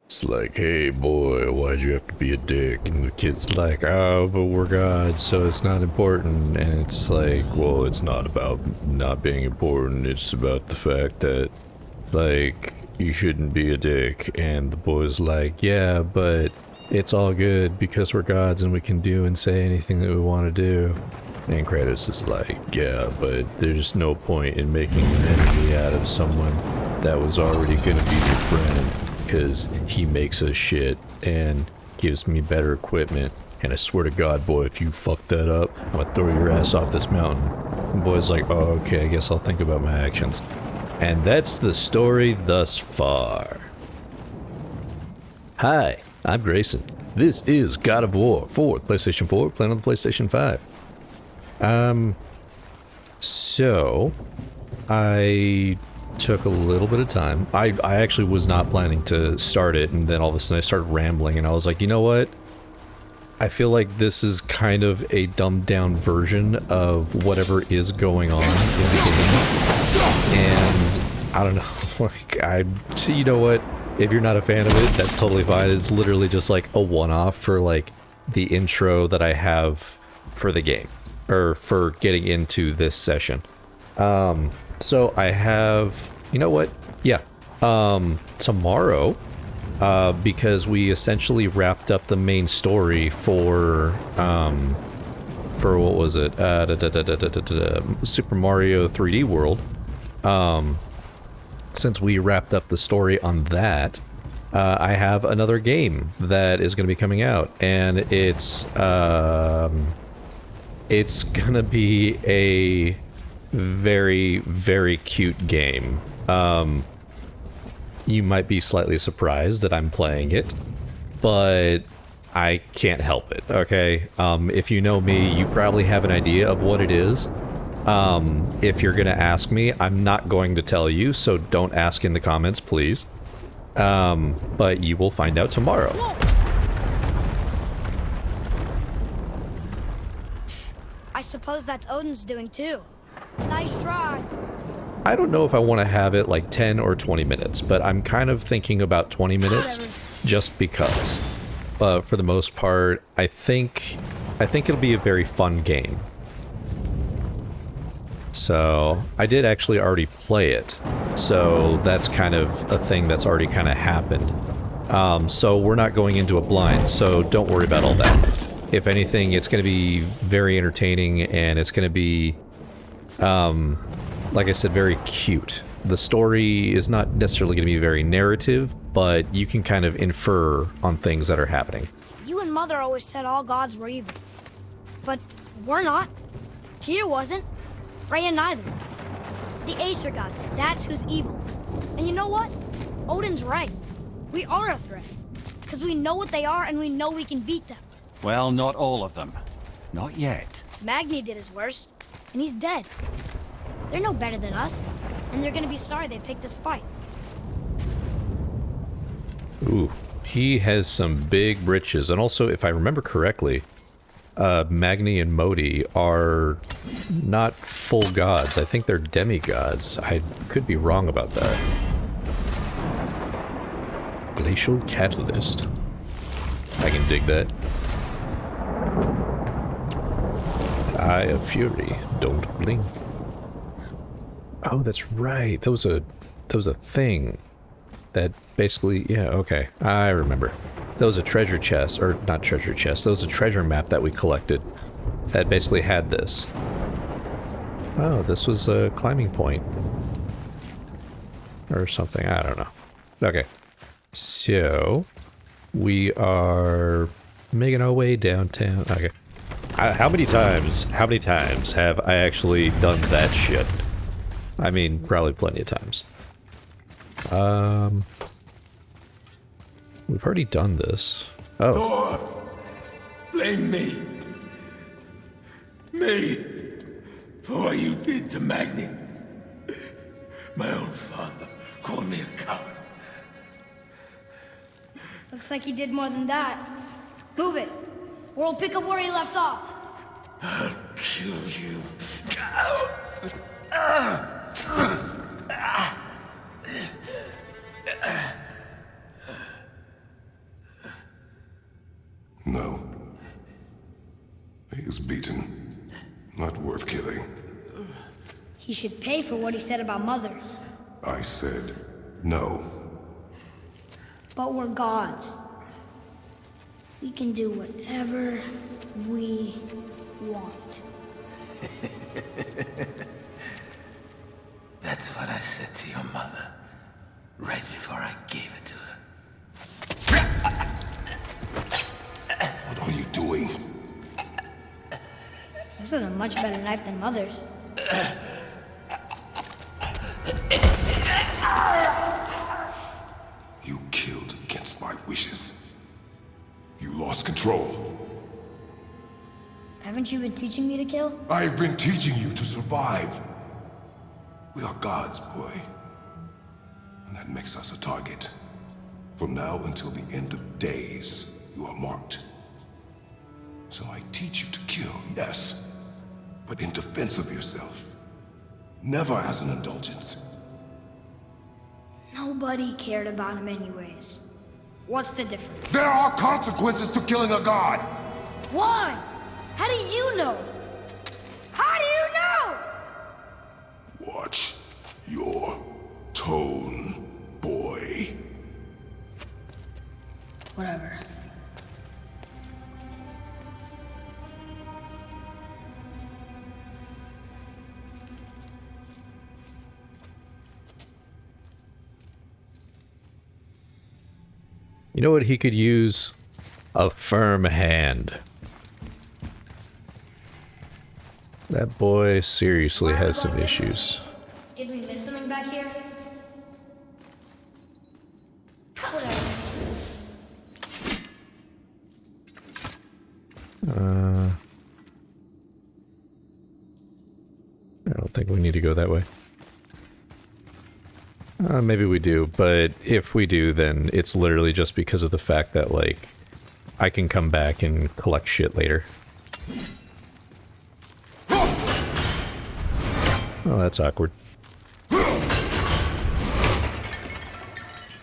It's like, hey boy, why'd you have to be a dick? And the kid's like, oh, but we're gods, so it's not important. And it's like, well, it's not about not being important. It's about the fact that, like, you shouldn't be a dick. And the boy's like, yeah, but it's all good because we're gods and we can do and say anything that we want to do. And Kratos is like, yeah, but there's no point in making an enemy out of someone that was already gonna be your friend, because he makes us shit and gives me better equipment. And I swear to God, boy, if you fuck that up, I'm gonna throw your ass off this mountain. And the boy's like, oh, okay, I guess I'll think about my actions. And that's the story thus far. Hi, I'm Grayson. This is God of War for PlayStation 4, playing on the PlayStation 5. So, I took a little bit of time. I actually was not planning to start it, and then all of a sudden I started rambling, and I was like, you know what? I feel like this is kind of a dumbed down version of whatever is going on in the game. And I don't know, like, you know what? If you're not a fan of it, that's totally fine. It's literally just like a one-off for like the intro that I have for the game, or for getting into this session. So I have, you know what? Yeah, tomorrow, because we essentially wrapped up the main story for what was it? Super Mario 3D World. Since we wrapped up the story on that, I have another game that is going to be coming out, and it's gonna be a very, very cute game. You might be slightly surprised that I'm playing it, but I can't help it, okay? If you know me, you probably have an idea of what it is. If you're gonna ask me, I'm not going to tell you, so don't ask in the comments, please. But you will find out tomorrow. I suppose that's Odin's doing too. Nice try. I don't know if I want to have it like 10 or 20 minutes, but I'm kind of thinking about 20 minutes just because. For the most part, I think it'll be a very fun game. So, I did actually already play it, so that's kind of a thing that's already kind of happened. So we're not going into a blind, so don't worry about all that. If anything, it's going to be very entertaining, and it's going to be, like I said, very cute. The story is not necessarily going to be very narrative, but you can kind of infer on things that are happening. You and Mother always said all gods were evil. But we're not. Tyr wasn't. Freya neither. The Aesir gods, that's who's evil. And you know what? Odin's right. We are a threat. Because we know what they are, and we know we can beat them. Well, not all of them. Not yet. Magni did his worst, and he's dead. They're no better than us, and they're gonna be sorry they picked this fight. Ooh, he has some big britches, and also, if I remember correctly, Magni and Modi are not full gods. I think they're demigods. I could be wrong about that. Glacial Catalyst. I can dig that. Eye of Fury. Don't blink. Oh, that's right. That was a thing that basically, yeah, okay. I remember. That was a treasure chest, or not treasure chest, that was a treasure map that we collected that basically had this. Oh, this was a climbing point. Or something, I don't know. Okay. So, we are making our way downtown. Okay. How many times have I actually done that shit? I mean, probably plenty of times. We've already done this. Oh. Thor! Blame me. Me. For what you did to Magni. My own father called me a coward. Looks like he did more than that. Move it, or we'll pick up where he left off. I'll kill you. No. He is beaten. Not worth killing. He should pay for what he said about Mother. I said no. But we're gods. We can do whatever we want. That's what I said to your mother, right before I gave it to her. What are you doing? This is a much better knife than Mother's. You killed against my wishes. You lost control. Haven't you been teaching me to kill? I have been teaching you to survive. We are gods, boy. And that makes us a target. From now until the end of days, you are marked. So I teach you to kill, yes, but in defense of yourself. Never as an indulgence. Nobody cared about him anyways. What's the difference? There are consequences to killing a god! Why? How do you know? How do you know? Watch your tone, boy. Whatever. You know what he could use? A firm hand. That boy seriously has some issues. Did we miss something back here? Whatever. I don't think we need to go that way. Maybe we do, but if we do, then it's literally just because of the fact that, like, I can come back and collect shit later. Oh, that's awkward.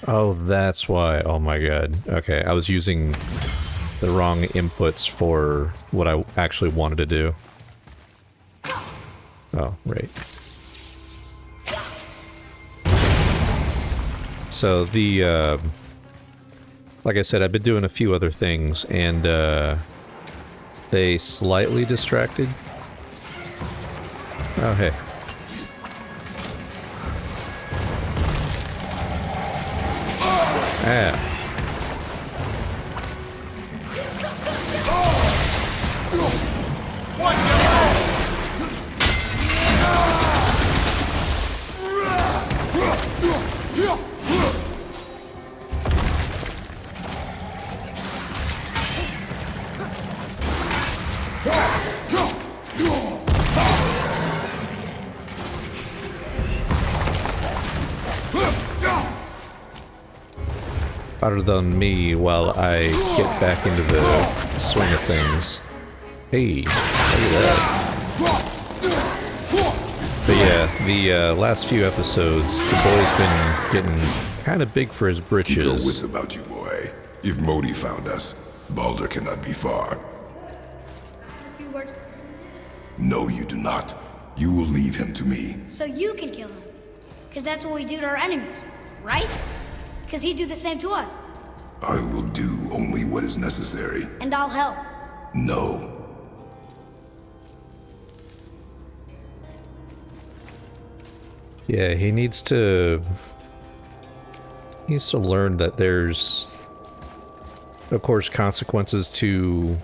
Oh, that's why. Oh my god. Okay, I was using the wrong inputs for what I actually wanted to do. Oh, right. So the, like I said, I've been doing a few other things, and, they slightly distracted. Oh, hey. Ah. Harder than me while I get back into the swing of things. Hey, look at that. But yeah, the last few episodes, the boy's been getting kind of big for his Keep your wits britches. about you, boy. If Modi found us, Baldur cannot be far. Few words. No, you do not. You will leave him to me. So you can kill him. Because that's what we do to our enemies, right? Because he'd do the same to us. I will do only what is necessary. And I'll help. No. Yeah, he needs to learn that there's, of course, consequences to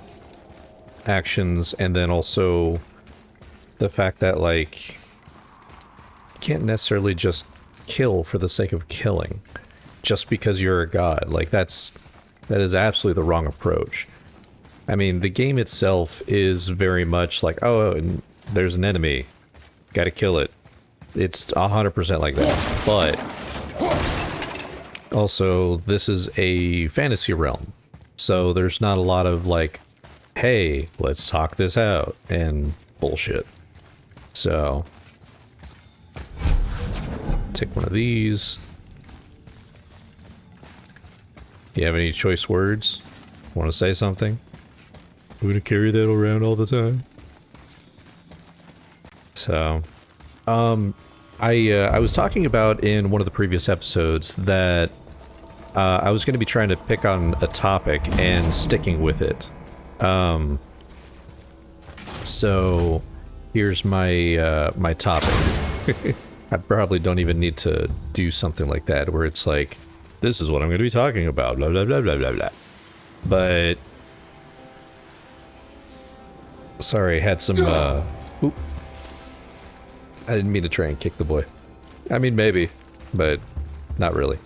actions, and then also the fact that, like, you can't necessarily just kill for the sake of killing just because you're a god. Like, that is absolutely the wrong approach. I mean, the game itself is very much like, oh, and there's an enemy, gotta kill it. It's 100% like that, but also this is a fantasy realm, so there's not a lot of like, hey, let's talk this out and bullshit. So take one of these. You have any choice words? Want to say something? I'm gonna carry that around all the time. So, I was talking about in one of the previous episodes that I was going to be trying to pick on a topic and sticking with it. So here's my my topic. I probably don't even need to do something like that where it's like, this is what I'm going to be talking about, blah blah blah blah blah blah. But sorry, I had some oop. I didn't mean to try and kick the boy. I mean, maybe, but not really.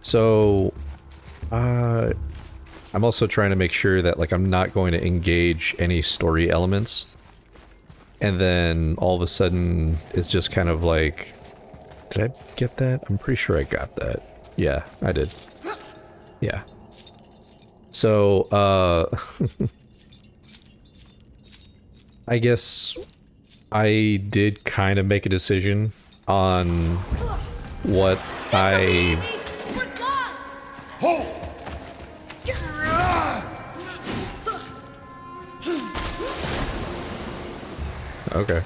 So, I'm also trying to make sure that, like, I'm not going to engage any story elements. And then, all of a sudden, it's just kind of like... Did I get that? I'm pretty sure I got that. Yeah, I did. Yeah. So, I guess... I did kind of make a decision on what I... Hold! Okay.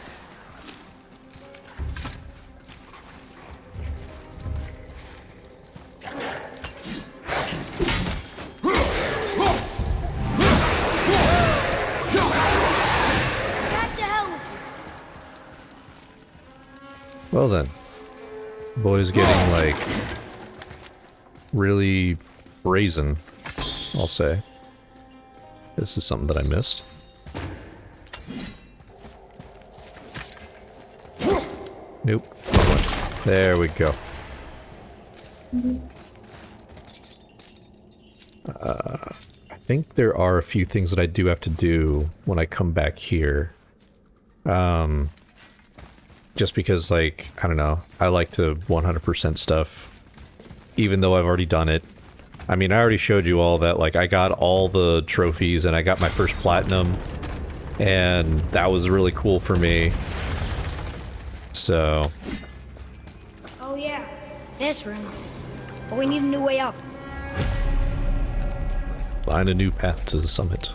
Well then, boy's getting, like, really brazen, I'll say. This is something that I missed. Nope. There we go. I think there are a few things that I do have to do when I come back here. Just because, like, I don't know, I like to 100% stuff, even though I've already done it. I mean, I already showed you all that, like, I got all the trophies and I got my first platinum, and that was really cool for me. So... Oh yeah, this room. But we need a new way up. Find a new path to the summit.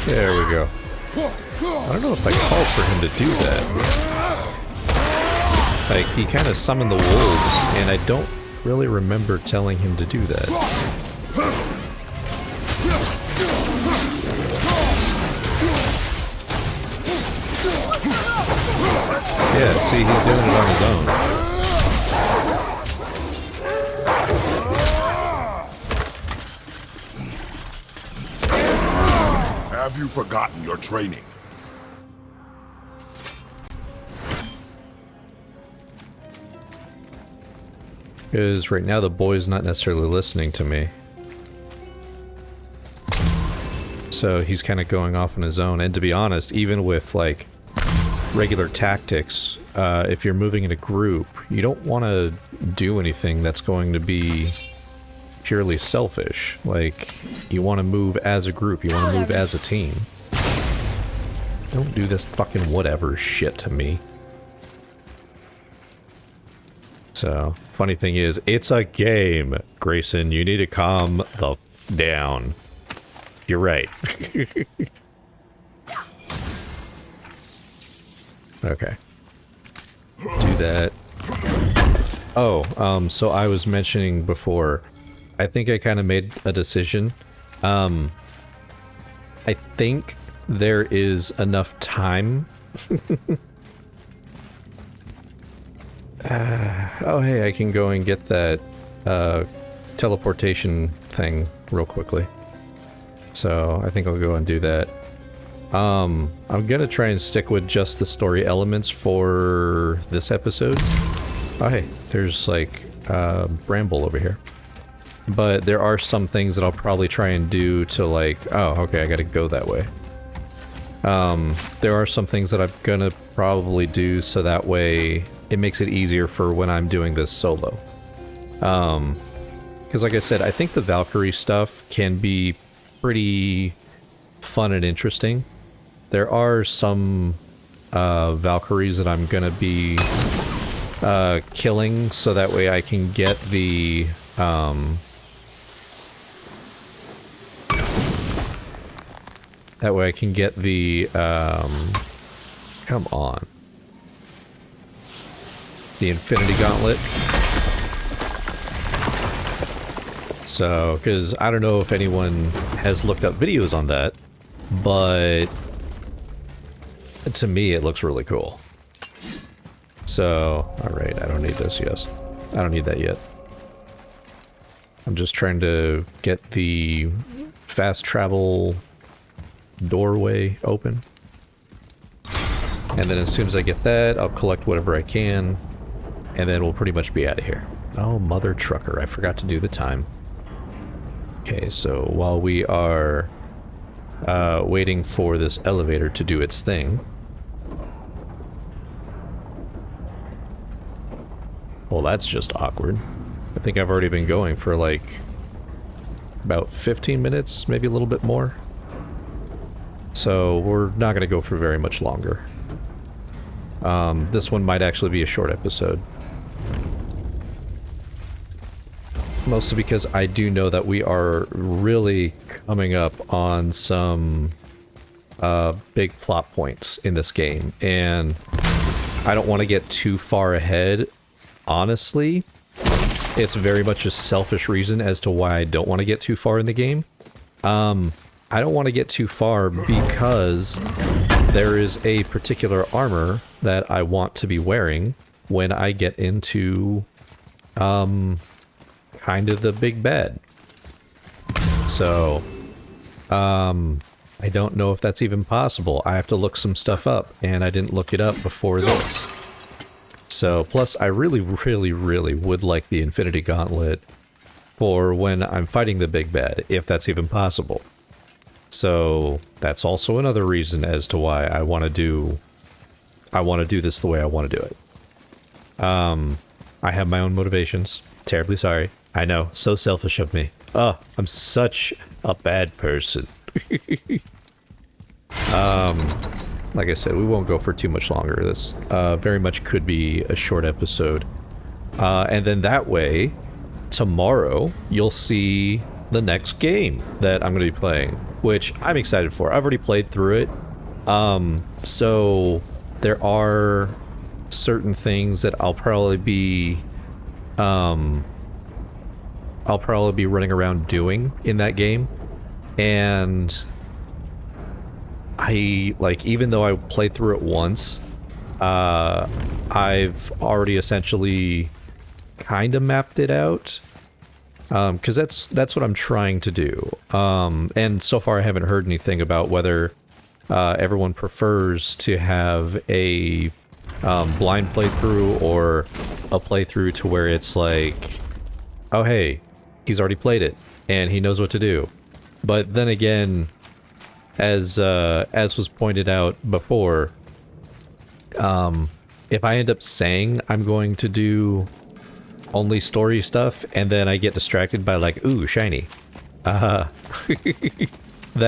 There we go. I don't know if I called for him to do that. Like, he kind of summoned the wolves, and I don't really remember telling him to do that. Yeah, see, he's doing it on his own. Have you forgotten your training? Because right now the boy's not necessarily listening to me. So he's kind of going off on his own. And to be honest, even with, like, regular tactics, if you're moving in a group, you don't want to do anything that's going to be purely selfish. Like, you want to move as a group, you want to move as a team. Don't do this fucking whatever shit to me. So, funny thing is, it's a game, Grayson. You need to calm the f down. You're right. Okay. Do that. Oh, so I was mentioning before, I think I kind of made a decision. I think there is enough time. Oh, hey, I can go and get that teleportation thing real quickly. So I think I'll go and do that. I'm gonna try and stick with just the story elements for this episode. Oh, hey, there's, like, bramble over here. But there are some things that I'll probably try and do to, like... Oh, okay, I gotta go that way. There are some things that I'm gonna probably do so that way it makes it easier for when I'm doing this solo. Because like I said, I think the Valkyrie stuff can be pretty fun and interesting. There are some Valkyries that I'm gonna be killing, so that way I can get the come on, the Infinity Gauntlet. So, because I don't know if anyone has looked up videos on that, but to me it looks really cool. So, alright, I don't need this, yes. I don't need that yet. I'm just trying to get the fast travel doorway open. And then as soon as I get that, I'll collect whatever I can, and then we'll pretty much be out of here. Oh, mother trucker, I forgot to do the time. Okay, so while we are waiting for this elevator to do its thing... Well, that's just awkward. I think I've already been going for like about 15 minutes, maybe a little bit more. So we're not going to go for very much longer. This one might actually be a short episode. Mostly because I do know that we are really coming up on some big plot points in this game, and I don't want to get too far ahead. Honestly, it's very much a selfish reason as to why I don't want to get too far in the game. I don't want to get too far because there is a particular armor that I want to be wearing when I get into kind of the big bad. So I don't know if that's even possible. I have to look some stuff up, and I didn't look it up before this. So, plus I really, really, really would like the Infinity Gauntlet for when I'm fighting the big bad, if that's even possible. So, that's also another reason as to why I want to do this the way I want to do it. I have my own motivations. Terribly sorry. I know, so selfish of me. Oh, I'm such a bad person. Like I said, we won't go for too much longer. This very much could be a short episode. And then that way, tomorrow, you'll see the next game that I'm going to be playing, which I'm excited for. I've already played through it. So there are certain things that I'll probably be running around doing in that game. And even though I played through it once, I've already essentially kind of mapped it out, because that's what I'm trying to do. And so far I haven't heard anything about whether everyone prefers to have a blind playthrough or a playthrough to where it's like, oh hey, he's already played it and he knows what to do. But then again, as was pointed out before, if I end up saying I'm going to do only story stuff and then I get distracted by like, ooh, shiny, that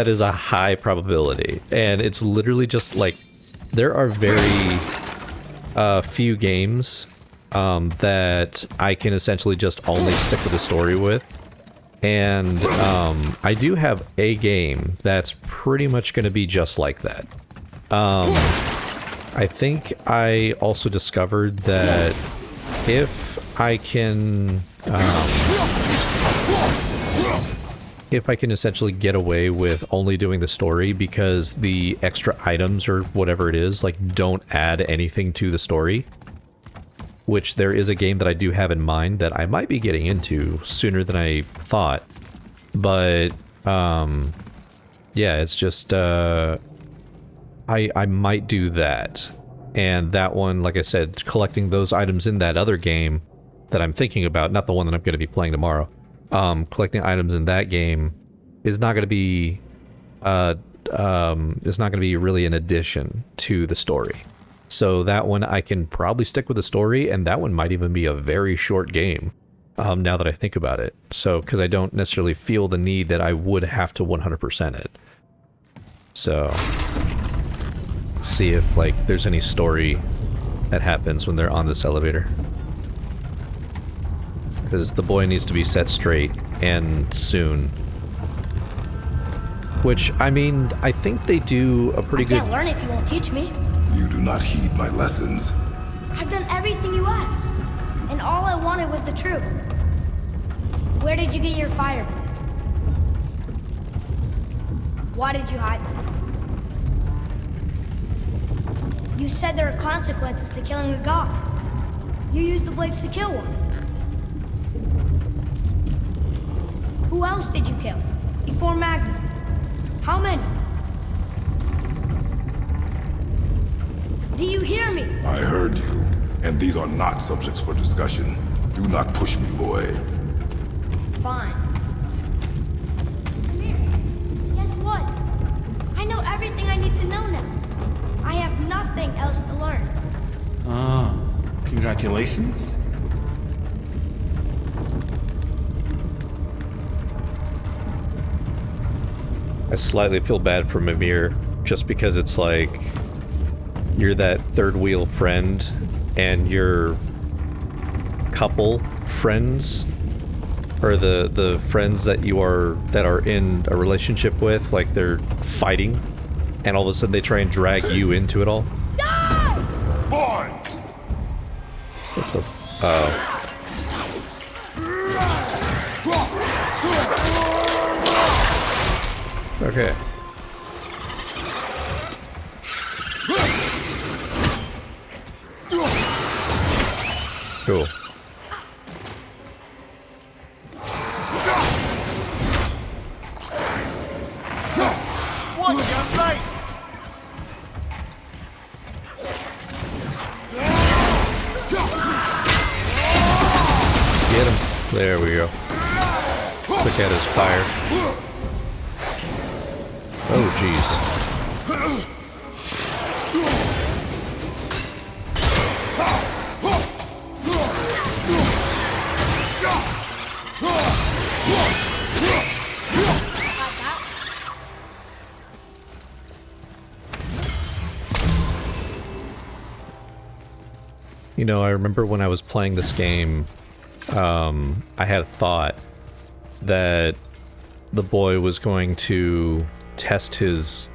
is a high probability. And it's literally just like, there are very few games that I can essentially just only stick with the story with. And I do have a game that's pretty much going to be just like that. I think I also discovered that if I can essentially get away with only doing the story because the extra items or whatever it is, like, don't add anything to the story, which there is a game that I do have in mind that I might be getting into sooner than I thought. But, yeah, it's just, I might do that. And that one, like I said, collecting those items in that other game that I'm thinking about, not the one that I'm going to be playing tomorrow, collecting items in that game is not going to be, really an addition to the story. So that one I can probably stick with the story, and that one might even be a very short game, now that I think about it. So, because I don't necessarily feel the need that I would have to 100% it. So, see if, like, there's any story that happens when they're on this elevator. Because the boy needs to be set straight, and soon. Which, I mean, I think they do a pretty I good... can't learn if you won't teach me. You do not heed my lessons. I've done everything you asked, and all I wanted was the truth. Where did you get your fire blades? Why did you hide them? You said there are consequences to killing a god. You used the blades to kill one. Who else did you kill? Before Magni? How many? Do you hear me? I heard you, and these are not subjects for discussion. Do not push me, boy. Fine. Come here. Guess what? I know everything I need to know now. I have nothing else to learn. Ah, congratulations. I slightly feel bad for Mimir, just because it's like, you're that third wheel friend, and your couple friends, or the friends that are in a relationship with, like they're fighting, and all of a sudden they try and drag you into it all. Boy! What the? Oh. Okay. Cool. What you like? Get him. There we go. Look at his fire. Oh, jeez. You know, I remember when I was playing this game, I had a thought that the boy was going to test his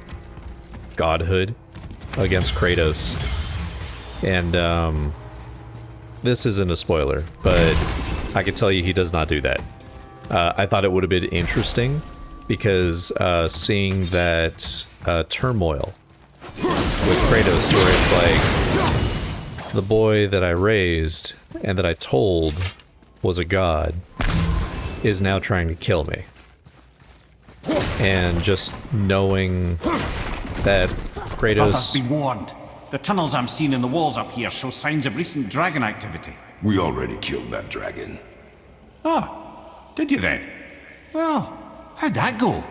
godhood against Kratos. And, this isn't a spoiler, but I can tell you he does not do that. I thought it would have been interesting, because, seeing that, turmoil with Kratos, where it's like, the boy that I raised, and that I told was a god, is now trying to kill me. And just knowing that Brothers, Kratos... be warned. The tunnels I'm seeing in the walls up here show signs of recent dragon activity. We already killed that dragon. Oh, did you then? Well, how'd that go?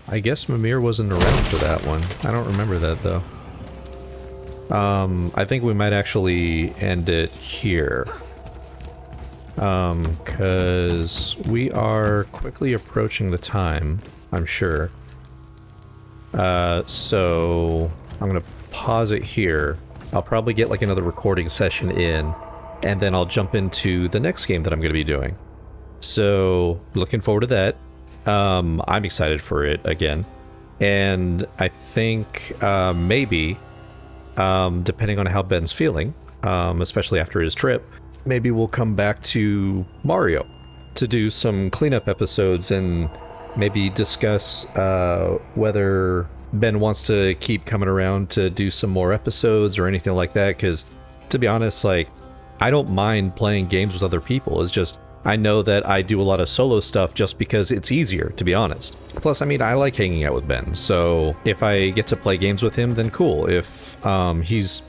I guess Mimir wasn't around for that one. I don't remember that, though. I think we might actually end it here. Because we are quickly approaching the time, I'm sure. So I'm gonna pause it here. I'll probably get like another recording session in, and then I'll jump into the next game that I'm gonna be doing. So, looking forward to that. I'm excited for it again. And I think, maybe, depending on how Ben's feeling, especially after his trip, maybe we'll come back to Mario to do some cleanup episodes and maybe discuss, whether Ben wants to keep coming around to do some more episodes or anything like that, because, to be honest, like, I don't mind playing games with other people. It's just, I know that I do a lot of solo stuff just because it's easier, to be honest. Plus, I mean, I like hanging out with Ben, so if I get to play games with him, then cool. If he's,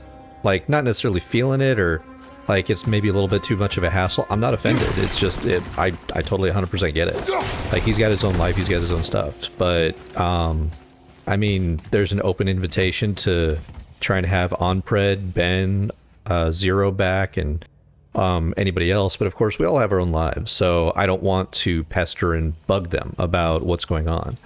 like, not necessarily feeling it, or, like, it's maybe a little bit too much of a hassle, I'm not offended. It's just, I totally 100% get it. Like, he's got his own life, he's got his own stuff. But, I mean, there's an open invitation to try and have Onpred, Ben, Zero back and anybody else, but of course we all have our own lives, so I don't want to pester and bug them about what's going on.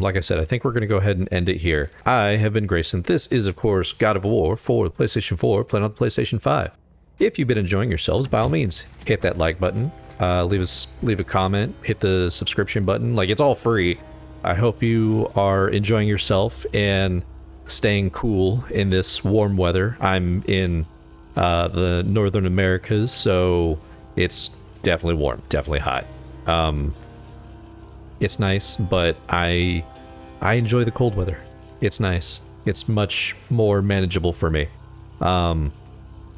Like I said, I think we're going to go ahead and end it here. I have been Grayson. This is, of course, God of War for the PlayStation 4, playing on the PlayStation 5. If you've been enjoying yourselves, by all means, hit that like button, leave a comment, hit the subscription button. Like, it's all free. I hope you are enjoying yourself and staying cool in this warm weather. I'm in the Northern Americas, so it's definitely warm, definitely hot. It's nice, but I enjoy the cold weather. It's nice. It's much more manageable for me.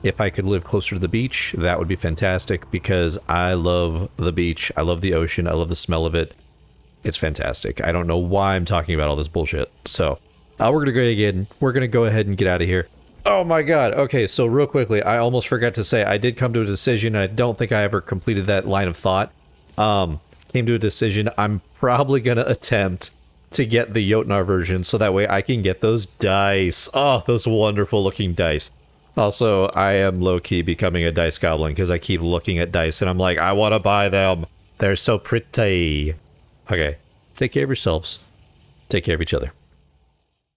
If I could live closer to the beach, that would be fantastic, because I love the beach. I love the ocean. I love the smell of it. It's fantastic. I don't know why I'm talking about all this bullshit. So we're gonna go ahead and get out of here. Oh my god. Okay, so real quickly, I almost forgot to say I did come to a decision. I don't think I ever completed that line of thought. Came to a decision. I'm probably gonna attempt to get the Jotnar version, so that way I can get those dice. Oh, those wonderful looking dice. Also, I am low-key becoming a dice goblin because I keep looking at dice and I'm like, I want to buy them. They're so pretty. Okay, take care of yourselves. Take care of each other.